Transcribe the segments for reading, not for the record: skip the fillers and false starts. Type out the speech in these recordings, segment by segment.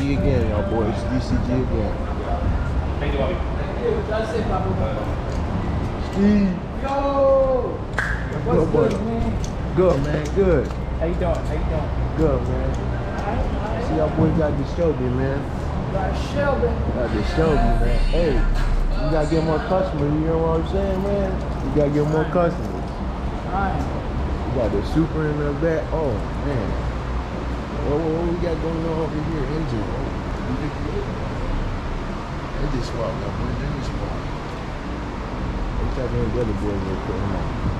DCG again, y'all boys. DCG again. Steve. Yo! What's good, man? Good, man. Good. How you doing? How you doing? Good, man. See, y'all boys got the Shelby, man. Got Shelby. Got the Shelby, man. Hey, you gotta get more customers. You know what I'm saying, man? You gotta get more customers. Alright. You got the Super in the back. Oh, man. What we got going on over here? Engine. Engine swap, y'all boys. Engine swap. Let's have any other boys real quick. Come on.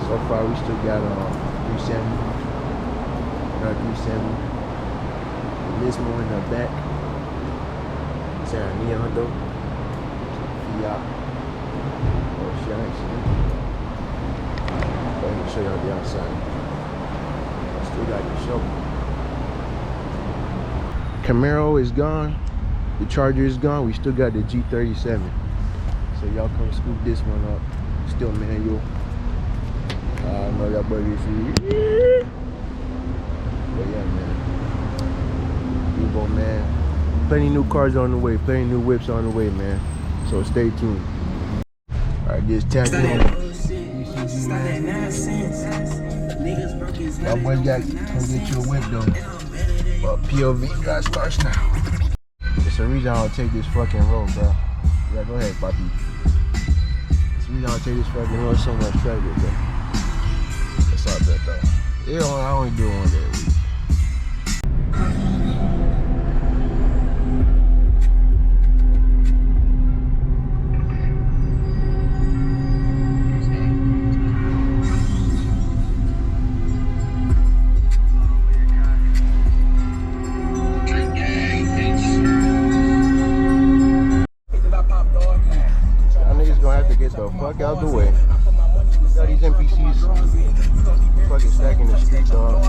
So far, we still got 370. Another 370. This more in the back. It's a neon though. Fiat. Oh shit, I ain't seen it. Let me show y'all the outside. Still got the show. Camaro is gone. The Charger is gone. We still got the G37. So y'all come scoop this one up. Still manual. I know y'all buddy see. But yeah, man. Evo, man. Plenty new cars on the way. Plenty new whips on the way, man. So stay tuned. Alright, just tap in. Y'all boys got come get you a whip though. But POV got starts now. It's the reason I don't take this fucking road, bro. Yeah, go ahead, Poppy. It's the reason I don't take this fucking road so much traffic, bro. It's all that though. Yeah, I only do it one day a week. Fuck out the way. Got these NPCs fucking stacking the street, dog.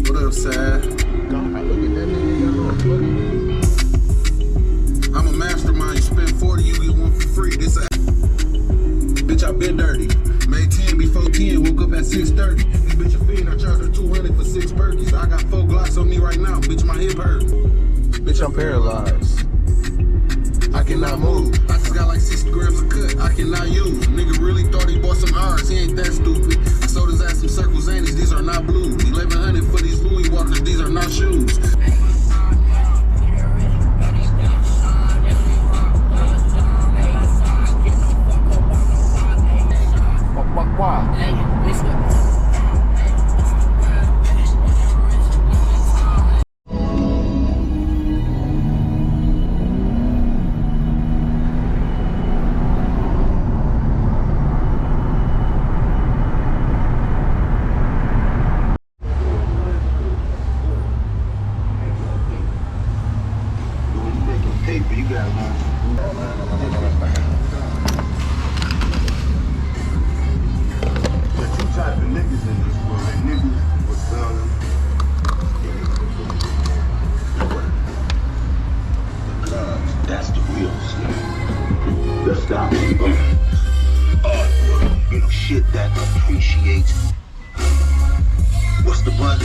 What up, Sad? God, look at that nigga. I'm a mastermind. You spend 40, you get one for free. This a bitch, I been dirty. Made 10 before 10, woke up at 6:30. This bitch a fiend, I charged her 200 for 6 burgies. I got 4 Glocks on me right now, bitch, my hip hurt. Bitch, I'm paralyzed. I cannot move. I just got like 60 grams of cut, I cannot use. Nigga really thought he bought some R's, he ain't that stupid. I sold his ass some circles, Andes, these are not blues. 1100 for these Louis Walkers, these are not shoes.